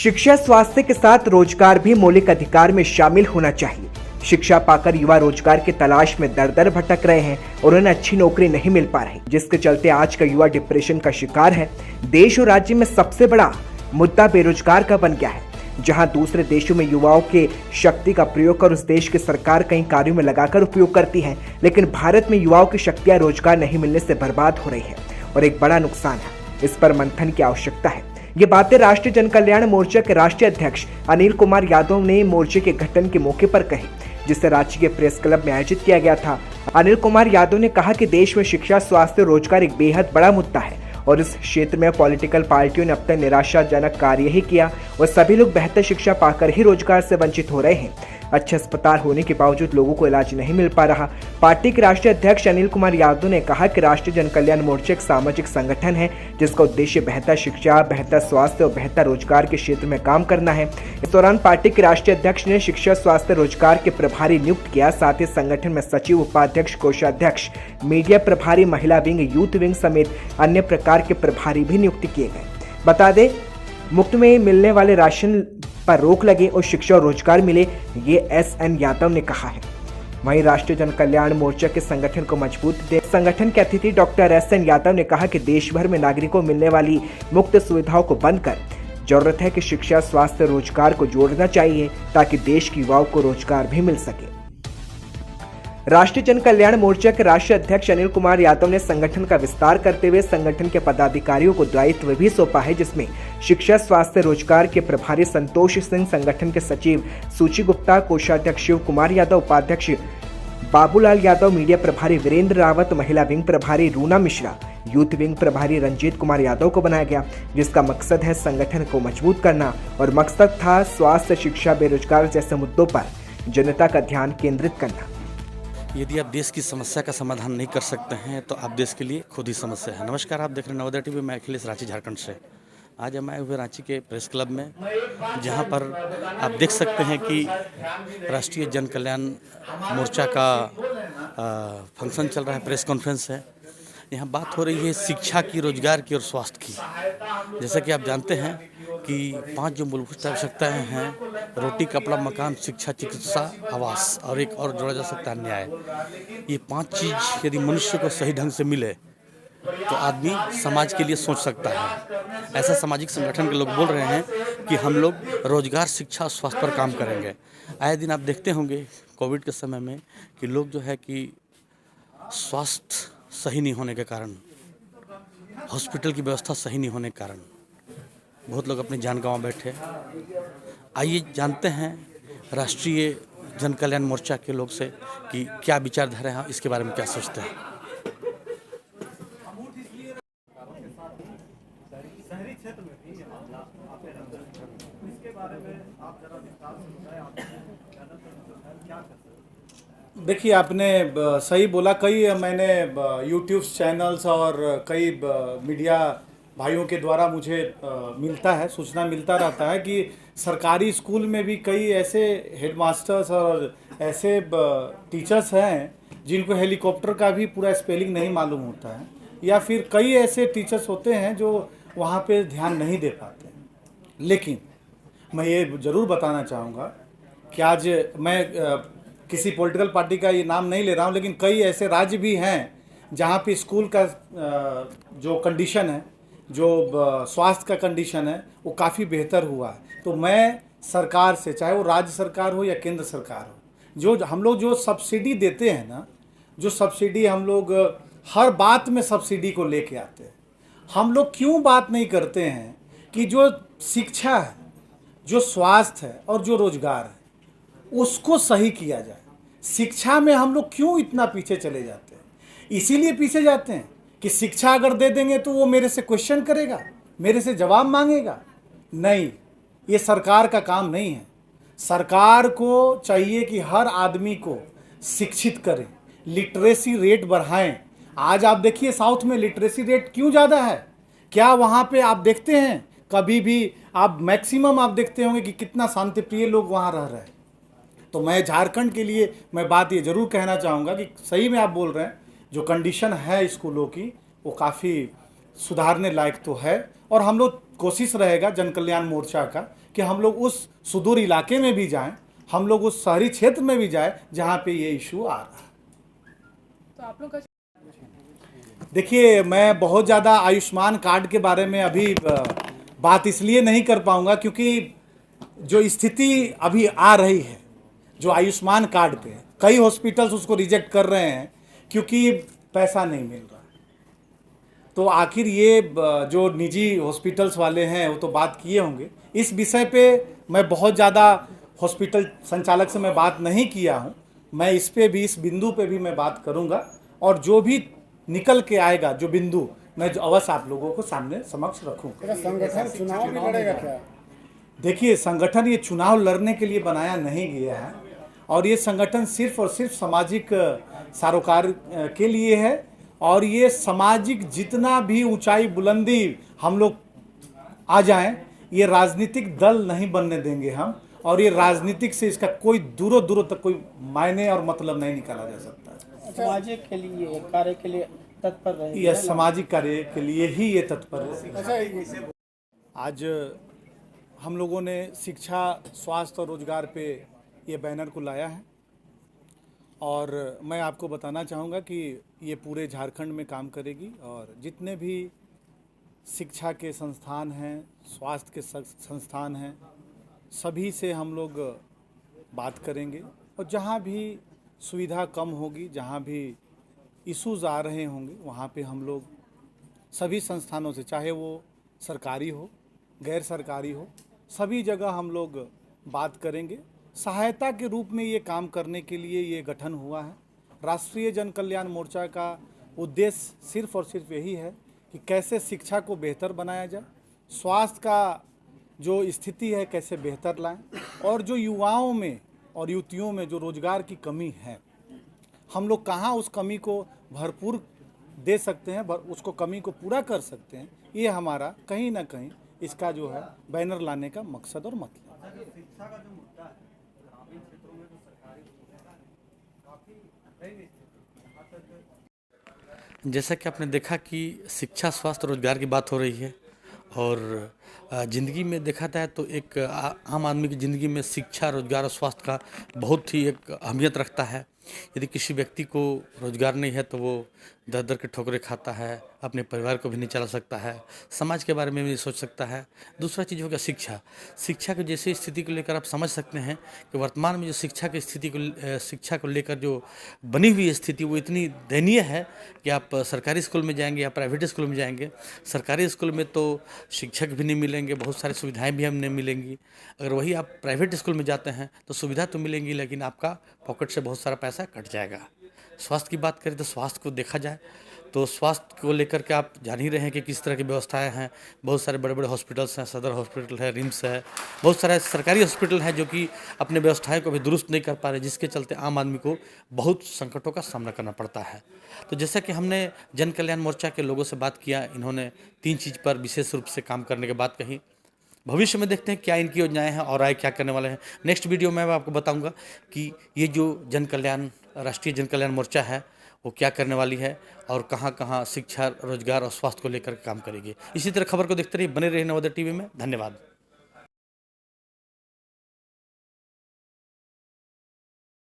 शिक्षा स्वास्थ्य के साथ रोजगार भी मौलिक अधिकार में शामिल होना चाहिए। शिक्षा पाकर युवा रोजगार की तलाश में दर दर भटक रहे हैं और उन्हें अच्छी नौकरी नहीं मिल पा रही, जिसके चलते आज का युवा डिप्रेशन का शिकार है। देश और राज्य में सबसे बड़ा मुद्दा बेरोजगार का बन गया है। जहां दूसरे देशों में युवाओं के शक्ति का प्रयोग कर उस देश की सरकार कई कार्यों में लगाकर उपयोग करती है, लेकिन भारत में युवाओं की शक्तियां रोजगार नहीं मिलने से बर्बाद हो रही है और एक बड़ा नुकसान है। इस पर मंथन की आवश्यकता है। ये बातें राष्ट्रीय जन कल्याण मोर्चा के राष्ट्रीय अध्यक्ष अनिल कुमार यादव ने मोर्चे के गठन के मौके पर कही, जिसे रांची के प्रेस क्लब में आयोजित किया गया था। अनिल कुमार यादव ने कहा कि देश में शिक्षा, स्वास्थ्य और रोजगार एक बेहद बड़ा मुद्दा है और इस क्षेत्र में पॉलिटिकल पार्टियों ने अब तक निराशाजनक कार्य ही किया और सभी लोग बेहतर शिक्षा पाकर ही रोजगार से वंचित हो रहे हैं। अच्छे अस्पताल होने के बावजूद लोगों को इलाज नहीं मिल पा रहा। पार्टी के राष्ट्रीय अध्यक्ष अनिल कुमार यादव ने कहा कि राष्ट्रीय जन कल्याण मोर्चा एक सामाजिक संगठन है जिसका उद्देश्य बेहतर शिक्षा, बेहतर स्वास्थ्य और बेहतर रोजगार के क्षेत्र में काम करना है। इस दौरान पार्टी के राष्ट्रीय अध्यक्ष ने शिक्षा, स्वास्थ्य, रोजगार के प्रभारी नियुक्त किया। साथ ही संगठन में सचिव, उपाध्यक्ष, कोषाध्यक्ष, मीडिया प्रभारी, महिला विंग, यूथ विंग समेत अन्य प्रकार के प्रभारी भी नियुक्त किए गए। बता दें, मुफ्त में मिलने वाले राशन पर रोक लगे और शिक्षा और रोजगार मिले, ये एसएन यादव ने कहा है। वहीं राष्ट्रीय जन कल्याण मोर्चा के संगठन को मजबूत दे संगठन के अतिथि डॉक्टर एसएन यादव ने कहा कि देश भर में नागरिकों को मिलने वाली मुफ्त सुविधाओं को बंद कर जरूरत है कि शिक्षा, स्वास्थ्य, रोजगार को जोड़ना चाहिए ताकि देश के युवाओं को रोजगार भी मिल सके। राष्ट्रीय जन कल्याण मोर्चा के राष्ट्रीय अध्यक्ष अनिल कुमार यादव ने संगठन का विस्तार करते हुए संगठन के पदाधिकारियों को दायित्व भी सौंपा है, जिसमें शिक्षा, स्वास्थ्य, रोजगार के प्रभारी संतोष सिंह, संगठन के सचिव सूची गुप्ता, कोषाध्यक्ष शिव कुमार यादव, उपाध्यक्ष बाबूलाल यादव, मीडिया प्रभारी वीरेंद्र रावत, महिला विंग प्रभारी रूना मिश्रा, यूथ विंग प्रभारी रंजीत कुमार यादव को बनाया गया, जिसका मकसद है संगठन को मजबूत करना और मकसद था स्वास्थ्य, शिक्षा, बेरोजगार जैसे मुद्दों पर जनता का ध्यान केंद्रित करना। यदि आप देश की समस्या का समाधान नहीं कर सकते हैं तो आप देश के लिए खुद ही समस्या है। नमस्कार, आप देख रहे हैं नवोदय टीवी। मैं अखिलेश, रांची, झारखंड से। आज हम आए हुए रांची के प्रेस क्लब में, जहां पर आप देख सकते हैं कि राष्ट्रीय जन कल्याण मोर्चा का फंक्शन चल रहा है, प्रेस कॉन्फ्रेंस है। यहाँ बात हो रही है शिक्षा की, रोजगार की और स्वास्थ्य की। जैसा कि आप जानते हैं कि 5 जो मूलभूत आवश्यकताएं हैं, रोटी, कपड़ा, मकान, शिक्षा, चिकित्सा, आवास और एक और जोड़ा जा सकता है न्याय। ये 5 चीज़ यदि मनुष्य को सही ढंग से मिले तो आदमी समाज के लिए सोच सकता है। ऐसा सामाजिक संगठन के लोग बोल रहे हैं कि हम लोग रोजगार, शिक्षा और स्वास्थ्य पर काम करेंगे। आए दिन आप देखते होंगे कोविड के समय में कि लोग जो है कि स्वास्थ्य सही नहीं होने के कारण, हॉस्पिटल की व्यवस्था सही नहीं होने के कारण बहुत लोग अपनी जान गंवा बैठे। आइए जानते हैं राष्ट्रीय जन कल्याण मोर्चा के लोग से कि क्या विचारधारा है, इसके बारे में क्या सोचते हैं। देखिए, आपने सही बोला। कई मैंने यूट्यूब चैनल्स और कई मीडिया भाइयों के द्वारा मुझे मिलता है, सूचना मिलता रहता है कि सरकारी स्कूल में भी कई ऐसे हेडमास्टर्स और ऐसे टीचर्स हैं जिनको हेलीकॉप्टर का भी पूरा स्पेलिंग नहीं मालूम होता है, या फिर कई ऐसे टीचर्स होते हैं जो वहाँ पे ध्यान नहीं दे पाते हैं। लेकिन मैं ये ज़रूर बताना चाहूँगा कि आज मैं किसी पॉलिटिकल पार्टी का ये नाम नहीं ले रहा हूँ, लेकिन कई ऐसे राज्य भी हैं जहाँ पे स्कूल का जो कंडीशन है, जो स्वास्थ्य का कंडीशन है, वो काफ़ी बेहतर हुआ है। तो मैं सरकार से, चाहे वो राज्य सरकार हो या केंद्र सरकार हो, जो हम लोग जो सब्सिडी देते हैं ना, जो सब्सिडी हम लोग हर बात में सब्सिडी को लेके आते हैं, हम लोग क्यों बात नहीं करते हैं कि जो शिक्षा है, जो स्वास्थ्य है और जो रोजगार है उसको सही किया जाए। शिक्षा में हम लोग क्यों इतना पीछे चले जाते हैं? इसीलिए पीछे जाते हैं कि शिक्षा अगर दे देंगे तो वो मेरे से क्वेश्चन करेगा, मेरे से जवाब मांगेगा। नहीं, ये सरकार का काम नहीं है। सरकार को चाहिए कि हर आदमी को शिक्षित करें, लिटरेसी रेट बढ़ाएं। आज आप देखिए साउथ में लिटरेसी रेट क्यों ज़्यादा है? क्या वहाँ पे आप देखते हैं कभी भी, आप मैक्सिमम आप देखते होंगे कि कितना शांतिप्रिय लोग वहाँ रह रहे हैं। तो मैं झारखंड के लिए मैं बात ये ज़रूर कहना चाहूँगा कि सही में आप बोल रहे हैं, जो कंडीशन है स्कूलों की वो काफ़ी सुधारने लायक तो है। और हम लोग कोशिश रहेगा जन कल्याण मोर्चा का कि हम लोग उस सुदूर इलाके में भी जाएं, हम लोग उस शहरी क्षेत्र में भी जाएं जहां पे ये इशू आ रहा है। तो आप लोग का देखिए, मैं बहुत ज़्यादा आयुष्मान कार्ड के बारे में अभी बात इसलिए नहीं कर पाऊंगा क्योंकि जो स्थिति अभी आ रही है जो आयुष्मान कार्ड पे, कई हॉस्पिटल्स उसको रिजेक्ट कर रहे हैं क्योंकि पैसा नहीं मिल रहा। तो आखिर ये जो निजी हॉस्पिटल्स वाले हैं वो तो बात किए होंगे इस विषय पे। मैं बहुत ज़्यादा हॉस्पिटल संचालक से मैं बात नहीं किया हूँ, मैं इस पे भी, इस बिंदु पे भी मैं बात करूँगा और जो भी निकल के आएगा जो बिंदु, मैं अवश्य आप लोगों को सामने समक्ष रखूँगा। संगठन चुनाव भी लड़ेगा क्या? देखिए, संगठन ये चुनाव लड़ने के लिए बनाया नहीं गया है और ये संगठन सिर्फ और सिर्फ सामाजिक सरोकार के लिए है और ये सामाजिक जितना भी ऊंचाई बुलंदी हम लोग आ जाएं, ये राजनीतिक दल नहीं बनने देंगे हम, और ये राजनीतिक से इसका कोई दूरों दूरों तक कोई मायने और मतलब नहीं निकाला जा सकता है। सामाजिक के लिए कार्य के लिए तत्पर रहे। यह सामाजिक कार्य के लिए ही ये तत्पर है। आज हम लोगों ने शिक्षा, स्वास्थ्य और रोजगार पे ये बैनर को लाया है और मैं आपको बताना चाहूँगा कि ये पूरे झारखंड में काम करेगी और जितने भी शिक्षा के संस्थान हैं, स्वास्थ्य के संस्थान हैं, सभी से हम लोग बात करेंगे और जहाँ भी सुविधा कम होगी, जहाँ भी इश्यूज़ आ रहे होंगे, वहाँ पे हम लोग सभी संस्थानों से, चाहे वो सरकारी हो, गैर सरकारी हो, सभी जगह हम लोग बात करेंगे। सहायता के रूप में ये काम करने के लिए ये गठन हुआ है। राष्ट्रीय जन कल्याण मोर्चा का उद्देश्य सिर्फ और सिर्फ यही है कि कैसे शिक्षा को बेहतर बनाया जाए, स्वास्थ्य का जो स्थिति है कैसे बेहतर लाएं, और जो युवाओं में और युवतियों में जो रोजगार की कमी है, हम लोग कहाँ उस कमी को भरपूर दे सकते हैं, उसको कमी को पूरा कर सकते हैं। ये हमारा कहीं ना कहीं इसका जो है बैनर लाने का मकसद और मतलब। जैसा कि आपने देखा कि शिक्षा, स्वास्थ्य, रोजगार की बात हो रही है और ज़िंदगी में देखा जाए तो एक आम आदमी की ज़िंदगी में शिक्षा, रोजगार और स्वास्थ्य का बहुत ही एक अहमियत रखता है। यदि किसी व्यक्ति को रोजगार नहीं है तो वो दर दर के ठोकरें खाता है, अपने परिवार को भी नहीं चला सकता है, समाज के बारे में भी नहीं सोच सकता है। दूसरा चीज़ हो गया शिक्षा। शिक्षा की जैसी स्थिति को लेकर आप समझ सकते हैं कि वर्तमान में जो शिक्षा की स्थिति को, शिक्षा को लेकर जो बनी हुई स्थिति वो इतनी दयनीय है कि आप सरकारी स्कूल में जाएंगे या प्राइवेट स्कूल में जाएंगे, सरकारी स्कूल में तो शिक्षक भी नहीं मिलेंगे, बहुत सारी सुविधाएँ भी हमें नहीं मिलेंगी। अगर वही आप प्राइवेट स्कूल में जाते हैं तो सुविधा तो मिलेंगी लेकिन आपका पॉकेट से बहुत सारा पैसा कट जाएगा। स्वास्थ्य की बात करें तो स्वास्थ्य को देखा जाए तो स्वास्थ्य को लेकर के आप जान ही रहे हैं कि किस तरह की व्यवस्थाएं हैं। बहुत सारे बड़े बड़े हॉस्पिटल्स हैं, सदर हॉस्पिटल है, रिम्स है, बहुत सारे सरकारी हॉस्पिटल हैं जो कि अपने व्यवस्थाएं को भी दुरुस्त नहीं कर पा रहे, जिसके चलते आम आदमी को बहुत संकटों का सामना करना पड़ता है। तो जैसा कि हमने जन कल्याण मोर्चा के लोगों से बात किया, इन्होंने 3 चीज़ पर विशेष रूप से काम करने की बात कही। भविष्य में देखते हैं क्या इनकी योजनाएं हैं और आगे क्या करने वाले हैं। नेक्स्ट वीडियो में मैं आपको बताऊंगा कि ये जो जन कल्याण, राष्ट्रीय जन कल्याण मोर्चा है वो क्या करने वाली है और कहां कहां शिक्षा, रोजगार और स्वास्थ्य को लेकर काम करेगी। इसी तरह खबर को देखते रहिए, बने रहिए नवोदय टीवी में। धन्यवाद।